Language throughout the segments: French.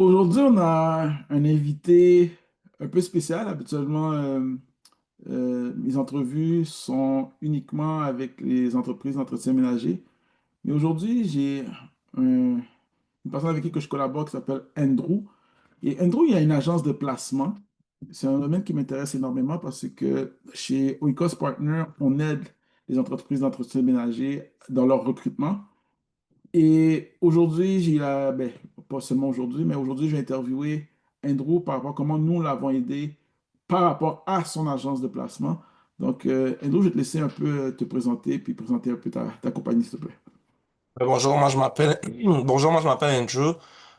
Aujourd'hui, on a un invité un peu spécial. Habituellement, mes entrevues sont uniquement avec les entreprises d'entretien ménager. Mais aujourd'hui, j'ai une personne avec qui que je collabore qui s'appelle Andrew. Et Andrew, il a une agence de placement. C'est un domaine qui m'intéresse énormément parce que chez Oikos Partner, on aide les entreprises d'entretien ménager dans leur recrutement. Et aujourd'hui, ben, pas seulement aujourd'hui, mais aujourd'hui, je vais interviewer Andrew par rapport à comment nous l'avons aidé par rapport à son agence de placement. Donc, Andrew, je vais te laisser un peu te présenter puis présenter un peu ta compagnie, s'il te plaît. Bonjour, moi je m'appelle Bonjour, moi je m'appelle Andrew.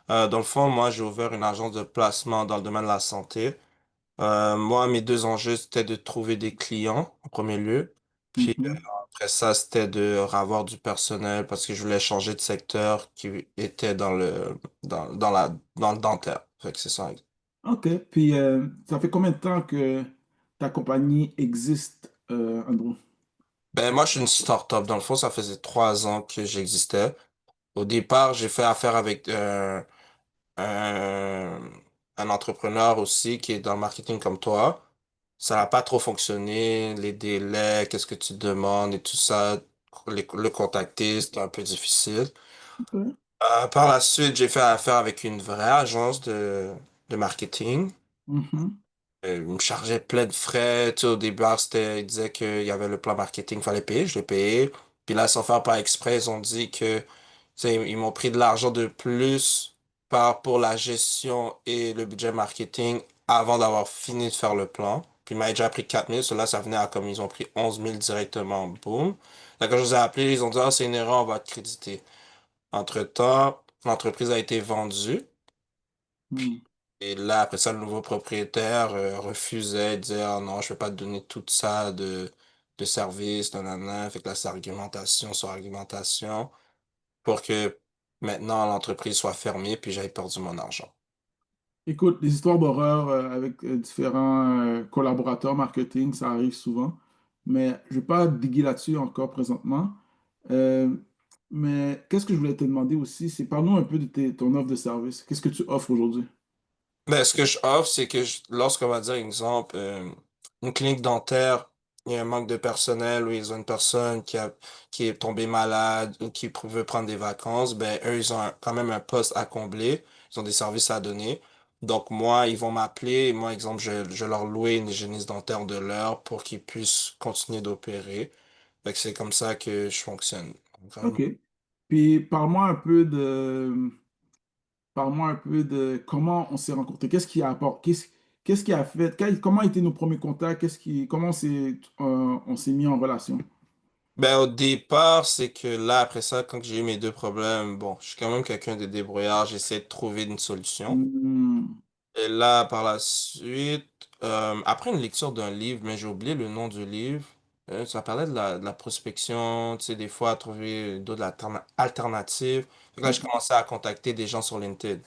Dans le fond, moi j'ai ouvert une agence de placement dans le domaine de la santé. Moi, mes deux enjeux, c'était de trouver des clients en premier lieu. Puis Mhm. après ça, c'était de avoir du personnel parce que je voulais changer de secteur qui était dans le dentaire. Fait que c'est ça. OK. Puis, ça fait combien de temps que ta compagnie existe, Andrew? Ben moi, je suis une start-up. Dans le fond, ça faisait 3 ans que j'existais. Au départ, j'ai fait affaire avec un, un entrepreneur aussi qui est dans le marketing comme toi. Ça n'a pas trop fonctionné, les délais, qu'est-ce que tu demandes et tout ça, le contacter, c'était un peu difficile. OK. Par la suite, j'ai fait affaire avec une vraie agence de marketing. Mhm. Il me chargeait plein de frais. Tu sais, au départ, il disait qu'il y avait le plan marketing, il fallait payer, je l'ai payé. Puis là, sans faire par exprès, ils ont dit que, tu sais, ils m'ont pris de l'argent de plus pour la gestion et le budget marketing avant d'avoir fini de faire le plan. Puis ils m'avaient déjà pris 4 000. Cela, ça venait à comme ils ont pris 11 000 directement. Boum. Là, quand je les ai appelés, ils ont dit, ah, c'est une erreur, on va te créditer. Entre-temps, l'entreprise a été vendue. Mhm. Et là, après ça, le nouveau propriétaire refusait, disait, ah non, je vais pas te donner tout ça de service, nanana. Fait que là, c'est argumentation sur argumentation pour que maintenant l'entreprise soit fermée puis j'aille perdu mon argent. Écoute, les histoires d'horreur avec différents collaborateurs marketing, ça arrive souvent, mais je ne vais pas diguer là-dessus encore présentement. Euh, mais qu'est-ce que je voulais te demander aussi, c'est parle-nous un peu de ton offre de service. Qu'est-ce que tu offres aujourd'hui? Ben, ce que je offre, c'est que lorsqu'on va dire, exemple, une clinique dentaire, il y a un manque de personnel ou ils ont une personne qui est tombée malade ou qui veut prendre des vacances, ben, eux, ils ont quand même un poste à combler. Ils ont des services à donner. Donc, moi, ils vont m'appeler et moi, exemple, je leur louer une hygiéniste dentaire de l'heure pour qu'ils puissent continuer d'opérer. Fait que c'est comme ça que je fonctionne. OK. Puis parle-moi un peu de comment on s'est rencontrés. Qu'est-ce qui a fait, comment étaient nos premiers contacts? Comment on s'est mis en relation? Ben, au départ, c'est que là, après ça, quand j'ai eu mes deux problèmes, bon, je suis quand même quelqu'un de débrouillard, j'essaie de trouver une solution. Hmm. Et là, par la suite, après une lecture d'un livre, mais j'ai oublié le nom du livre, ça parlait de la prospection, tu sais, des fois, trouver d'autres alternatives. Fait que là, j'ai commencé à contacter des gens sur LinkedIn.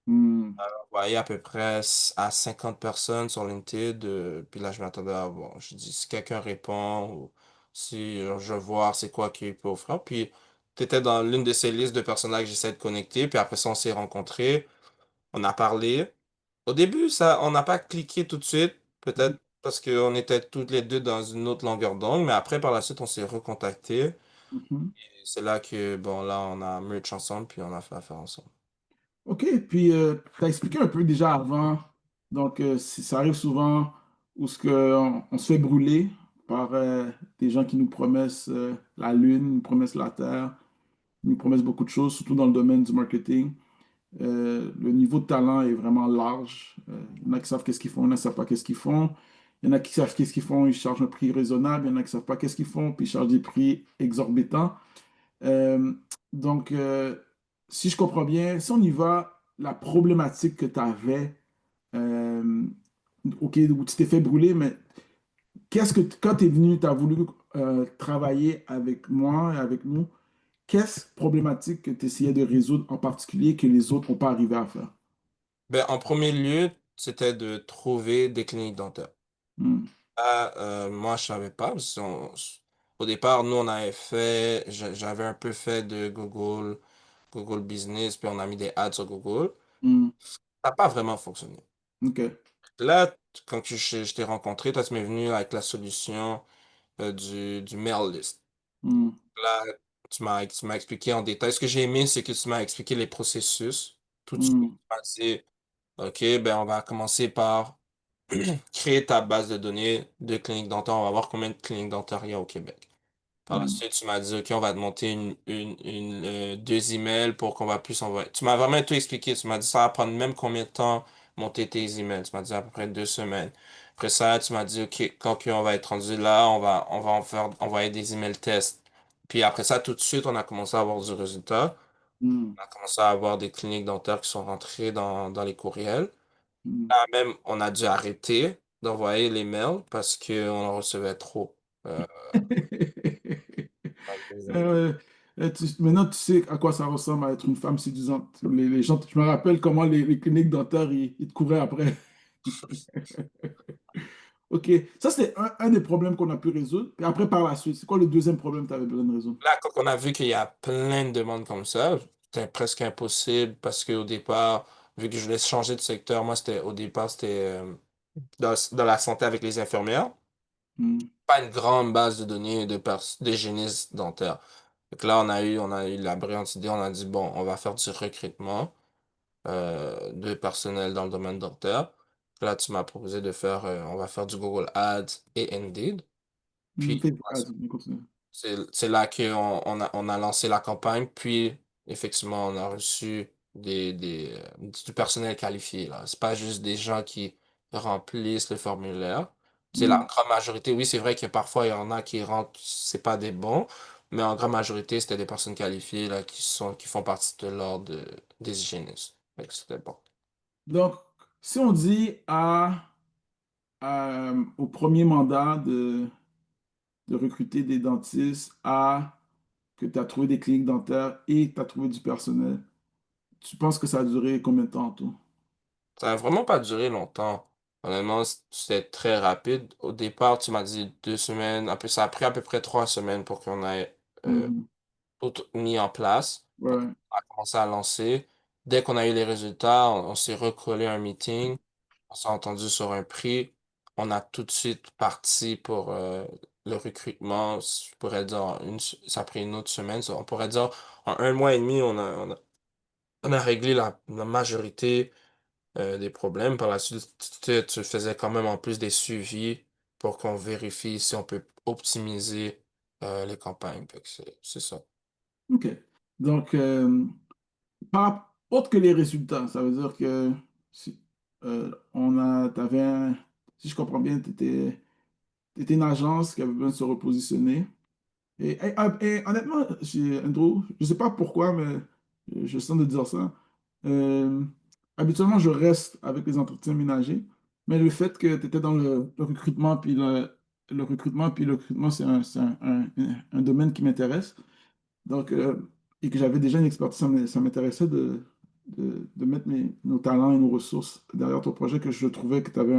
Hmm. Je voyais à peu près à 50 personnes sur LinkedIn. Puis là, je m'attendais à voir. Je dis, si quelqu'un répond ou si je veux voir c'est quoi qu'il peut offrir. Puis, tu étais dans l'une de ces listes de personnes-là que j'essaie de connecter. Puis après ça, on s'est rencontrés. On a parlé. Au début, on n'a pas cliqué tout de suite. Peut-être parce qu'on était toutes les deux dans une autre longueur d'onde. Mais après, par la suite, on s'est recontactés. Mhm. Et c'est là que, bon, là, on a merge ensemble. Puis on a fait affaire ensemble. OK, puis tu as expliqué un peu déjà avant, donc ça arrive souvent où on se fait brûler par des gens qui nous promettent la lune, nous promettent la terre, nous promettent beaucoup de choses, surtout dans le domaine du marketing. Le niveau de talent est vraiment large. Il y en a qui savent qu'est-ce qu'ils font, il y en a qui ne savent pas qu'est-ce qu'ils font. Il y en a qui savent qu'est-ce qu'ils font, ils chargent un prix raisonnable. Il y en a qui ne savent pas qu'est-ce qu'ils font, puis ils chargent des prix exorbitants. Euh, donc, si je comprends bien, si on y va, la problématique que tu avais, euh, OK, où tu t'es fait brûler, mais quand tu es venu, tu as voulu travailler avec moi et avec nous, qu'est-ce problématique que tu essayais de résoudre en particulier que les autres n'ont pas arrivé à faire? Ben, en premier lieu, c'était de trouver des cliniques dentaires. Hmm. Ah, moi, je savais pas. Au départ, nous, j'avais un peu fait de Google Business, puis on a mis des ads sur Google. Hmm. Ça n'a pas vraiment fonctionné. OK. Là, quand je t'ai rencontré, toi, tu m'es venu avec la solution du mail list. Hmm. Là, tu m'as expliqué en détail. Ce que j'ai aimé, c'est que tu m'as expliqué les processus. Tout de suite, tu Hmm. m'as dit, OK, ben, on va commencer par créer ta base de données de cliniques dentaires. On va voir combien de cliniques dentaires il y a au Québec. Par la Hmm. suite, tu m'as dit, OK, on va te monter deux emails pour qu'on va plus envoyer. Tu m'as vraiment tout expliqué. Tu m'as dit, ça va prendre même combien de temps monter tes emails. Tu m'as dit à peu près 2 semaines. Après ça, tu m'as dit, OK, quand on va être rendu là, on va en faire, envoyer des emails tests. Puis après ça, tout de suite, on a commencé à avoir du résultat. Hmm. On a commencé à avoir des cliniques dentaires qui sont rentrées dans les courriels. Hmm. Là même, on a dû arrêter d'envoyer les mails parce qu'on en recevait trop. Euh, Euh, maintenant, tu sais à quoi ça ressemble à être une femme séduisante. Les gens, je me rappelle comment les cliniques dentaires, ils te couraient après. OK. Ça, c'est un des problèmes qu'on a pu résoudre. Et après, par la suite, c'est quoi le deuxième problème que tu avais besoin de résoudre? Là, quand on a vu qu'il y a plein de demandes comme ça, c'était presque impossible parce qu'au départ, vu que je voulais changer de secteur, moi, au départ, c'était dans la santé avec les infirmières. Hmm. Pas une grande base de données d'hygiénistes dentaires. Donc là, on a eu la brillante idée, on a dit, bon, on va faire du recrutement de personnel dans le domaine dentaire. Là, tu m'as proposé on va faire du Google Ads et Indeed. Hmm. Puis, Ah, tu continue. c'est là on a lancé la campagne, puis effectivement, on a reçu du personnel qualifié, là. C'est pas juste des gens qui remplissent le formulaire. C'est la Hmm. grande majorité. Oui, c'est vrai que parfois, il y en a qui rentrent, c'est pas des bons, mais en grande majorité, c'était des personnes qualifiées, là, qui font partie de l'ordre des hygiénistes. Fait que c'était bon. Donc, si on dit au premier mandat de recruter des dentistes, à que tu as trouvé des cliniques dentaires et que tu as trouvé du personnel, tu penses que ça a duré combien de temps en tout? Ça a vraiment pas duré longtemps. Honnêtement, c'était très rapide. Au départ, tu m'as dit 2 semaines. Ça a pris à peu près 3 semaines pour qu'on ait Mhm. tout mis en place. Donc, Ouais. on a commencé à lancer. Dès qu'on a eu les résultats, on s'est recollé un meeting. On s'est entendu sur un prix. On a tout de suite parti pour le recrutement. Je pourrais dire, ça a pris une autre semaine. On pourrait dire, en 1 mois et demi, on a réglé la majorité des problèmes. Par la suite, tu faisais quand même en plus des suivis pour qu'on vérifie si on peut optimiser les campagnes. Fait que c'est ça. OK. Donc, autre que les résultats, ça veut dire que si, si je comprends bien, tu étais une agence qui avait besoin de se repositionner. Et honnêtement, Andrew, je ne sais pas pourquoi, mais je sens de dire ça. Euh, Habituellement, je reste avec les entretiens ménagers, mais le fait que tu étais dans le recrutement, puis le recrutement, c'est un domaine qui m'intéresse. Donc, et que j'avais déjà une expertise, ça m'intéressait de mettre nos talents et nos ressources derrière ton projet, que je trouvais que tu avais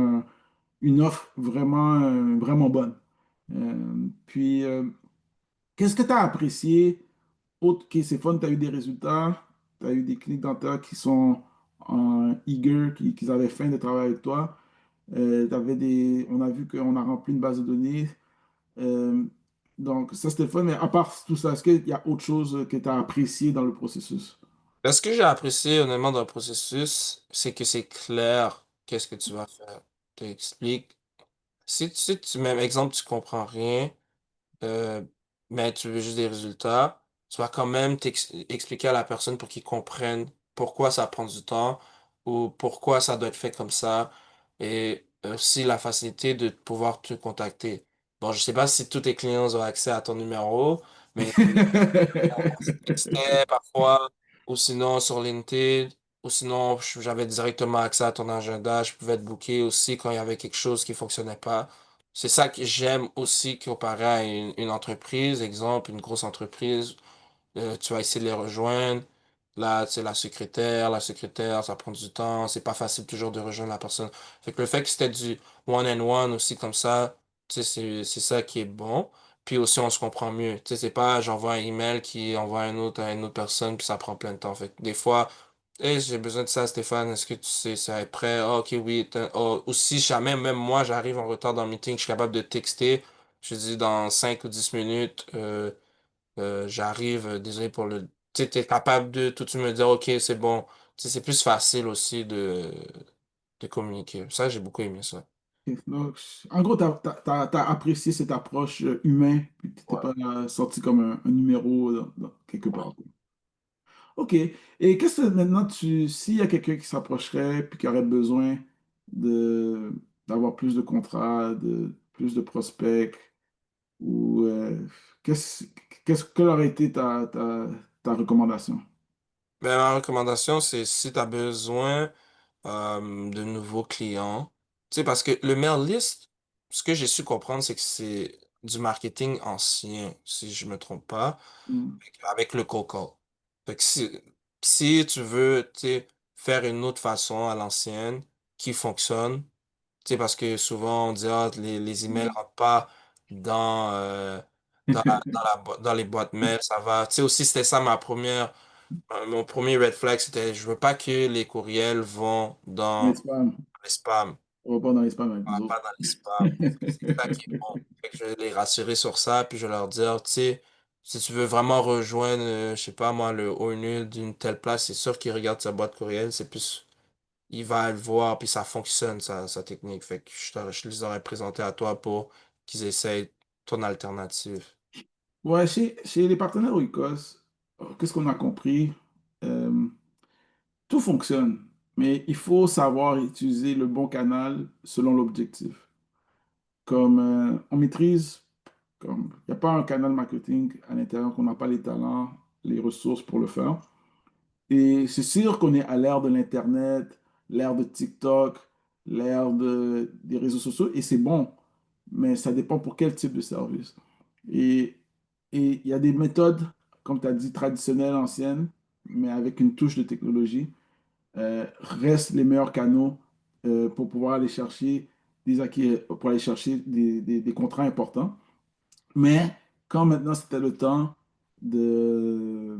une offre vraiment, vraiment bonne. Puis, qu'est-ce que tu as apprécié? Autre que c'est fun, tu as eu des résultats, tu as eu des cliniques dentaires qui sont eager, qui avaient faim de travailler avec toi. On a vu qu'on a rempli une base de données. Euh, donc, ça, c'était le fun. Mais à part tout ça, est-ce qu'il y a autre chose que tu as apprécié dans le processus? Ce que j'ai apprécié honnêtement dans le processus, c'est que c'est clair qu'est-ce que tu vas faire. Tu expliques. Si tu, même exemple, tu comprends rien, euh, mais tu veux juste des résultats, tu vas quand même expliquer à la personne pour qu'il comprenne pourquoi ça prend du temps ou pourquoi ça doit être fait comme ça et aussi la facilité de pouvoir te contacter. Bon, je sais pas si tous tes clients ont accès à ton numéro, mais on se textait parfois, ou sinon sur LinkedIn, ou sinon j'avais directement accès à ton agenda, je pouvais te booker aussi quand il y avait quelque chose qui fonctionnait pas. C'est ça que j'aime aussi comparé à une entreprise, exemple, une grosse entreprise tu vas essayer de les rejoindre. Là, c'est la secrétaire, ça prend du temps. C'est pas facile toujours de rejoindre la personne. Fait que le fait que c'était du one-on-one aussi comme ça, tu sais, c'est ça qui est bon. Puis aussi, on se comprend mieux. Tu sais, c'est pas j'envoie un email qui envoie un autre à une autre personne, puis ça prend plein de temps. Fait que des fois, Hey, j'ai besoin de ça, Stéphane. Est-ce que tu sais, ça est prêt? Ah, ok, oui. Ou si jamais, même moi, j'arrive en retard dans le meeting, je suis capable de texter. Je dis dans 5 ou 10 minutes, j'arrive, désolé pour le. Tu sais, t'es capable de tout de suite me dire, ok, c'est bon. Tu sais, c'est plus facile aussi de communiquer. Ça, j'ai beaucoup aimé ça. Ok. Donc, en gros, tu as apprécié cette approche humaine, puis tu t'es Ouais, pas sorti comme un numéro quelque ouais. part. OK. Et qu'est-ce que maintenant, s'il y a quelqu'un qui s'approcherait puis qui aurait besoin d'avoir plus de contrats, plus de prospects, ou qu'est-ce, quelle aurait été ta recommandation? Mais ma recommandation, c'est si tu as besoin de nouveaux clients. Tu sais, parce que le mail list, ce que j'ai su comprendre, c'est que c'est du marketing ancien, si je me trompe pas, Hmm. avec le cold call. Fait que si tu veux, tu sais, faire une autre façon à l'ancienne qui fonctionne, tu sais, parce que souvent on dit, ah, les emails rentrent pas dans, dans les boîtes mail, ça va. Tu sais, aussi, c'était ça mon premier red flag, c'était je veux pas que les courriels vont Dans les dans spams. les spams, On va pas dans les spams avec nous autres. pas dans les spams. C'est ça qui est bon. Fait que je vais les rassurer sur ça, puis je vais leur dire, tu sais, si tu veux vraiment rejoindre, je sais pas moi, le owner d'une telle place, c'est sûr qu'il regarde sa boîte courriel, c'est plus, il va le voir, puis ça fonctionne, sa technique. Fait que je les aurais présenté à toi pour qu'ils essayent ton alternative. Ouais, chez les partenaires Oikos, qu'est-ce qu'on a compris? Euh, Tout fonctionne, mais il faut savoir utiliser le bon canal selon l'objectif. Comme on maîtrise, comme il n'y a pas un canal marketing à l'intérieur qu'on n'a pas les talents, les ressources pour le faire. Et c'est sûr qu'on est à l'ère de l'Internet, l'ère de TikTok, des réseaux sociaux, et c'est bon, mais ça dépend pour quel type de service. Et et il y a des méthodes, comme tu as dit, traditionnelles, anciennes, mais avec une touche de technologie, restent les meilleurs canaux pour pouvoir aller chercher pour aller chercher des contrats importants. Mais quand maintenant c'était le temps d'aller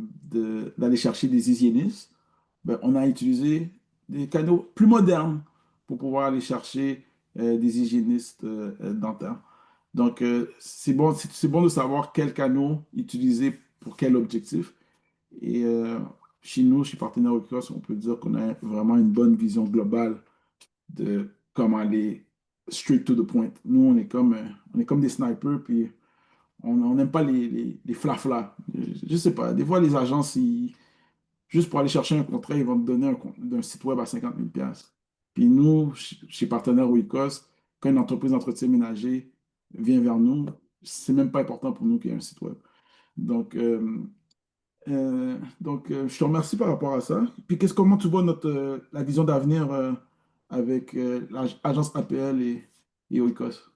chercher des hygiénistes, ben, on a utilisé des canaux plus modernes pour pouvoir aller chercher des hygiénistes dentaires. Donc, c'est bon de savoir quel canaux utiliser pour quel objectif. Et chez nous, chez Partenaires Recruiters, on peut dire qu'on a vraiment une bonne vision globale de comment aller straight to the point. Nous, on est comme des snipers, puis on n'aime pas les flaflas. Je sais pas, des fois, les agences, juste pour aller chercher un contrat, ils vont te donner un site web à 50 000 piastres. Puis nous, chez Partenaires Wecos, quand une entreprise d'entretien ménager vient vers nous, c'est même pas important pour nous qu'il y ait un site web. Donc, je te remercie par rapport à ça. Puis, comment tu vois la vision d'avenir avec l'agence APL et Oikos?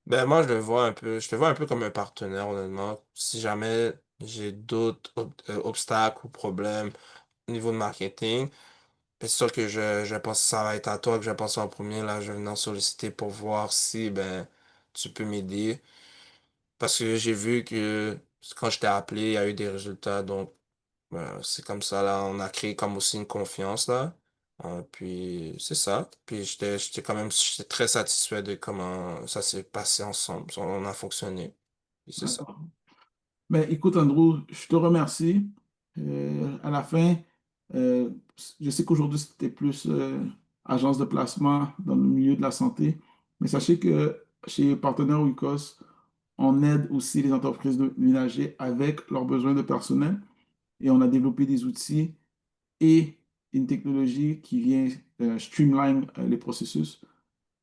Ben moi je te vois un peu comme un partenaire honnêtement. Si jamais j'ai d'autres obstacles ou problèmes au niveau de marketing, ben, c'est sûr que je pense que ça va être à toi que je vais penser en premier. Là, je vais venir solliciter pour voir si ben tu peux m'aider. Parce que j'ai vu que quand je t'ai appelé, il y a eu des résultats. Donc c'est comme ça là, on a créé comme aussi une confiance là. Puis c'est ça. Puis j'étais très satisfait de comment ça s'est passé ensemble. On a fonctionné. Puis c'est ça. D'accord. Ben, écoute, Andrew, je te remercie. À la fin, euh, je sais qu'aujourd'hui, c'était plus agence de placement dans le milieu de la santé, mais sachez que chez Partenaire Wicos, on aide aussi les entreprises de ménager avec leurs besoins de personnel et on a développé des outils et une technologie qui vient streamline les processus.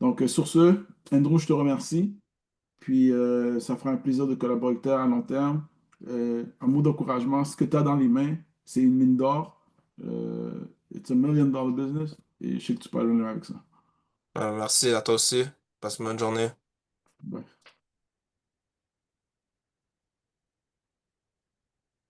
Donc, sur ce, Andrew, je te remercie. Puis, ça fera un plaisir de collaborer à long terme. Un mot d'encouragement, ce que tu as dans les mains, c'est une mine d'or. It's a $1 million business. Et je sais que tu peux aller loin avec ça. Merci à toi aussi. Passe une bonne journée. Bye.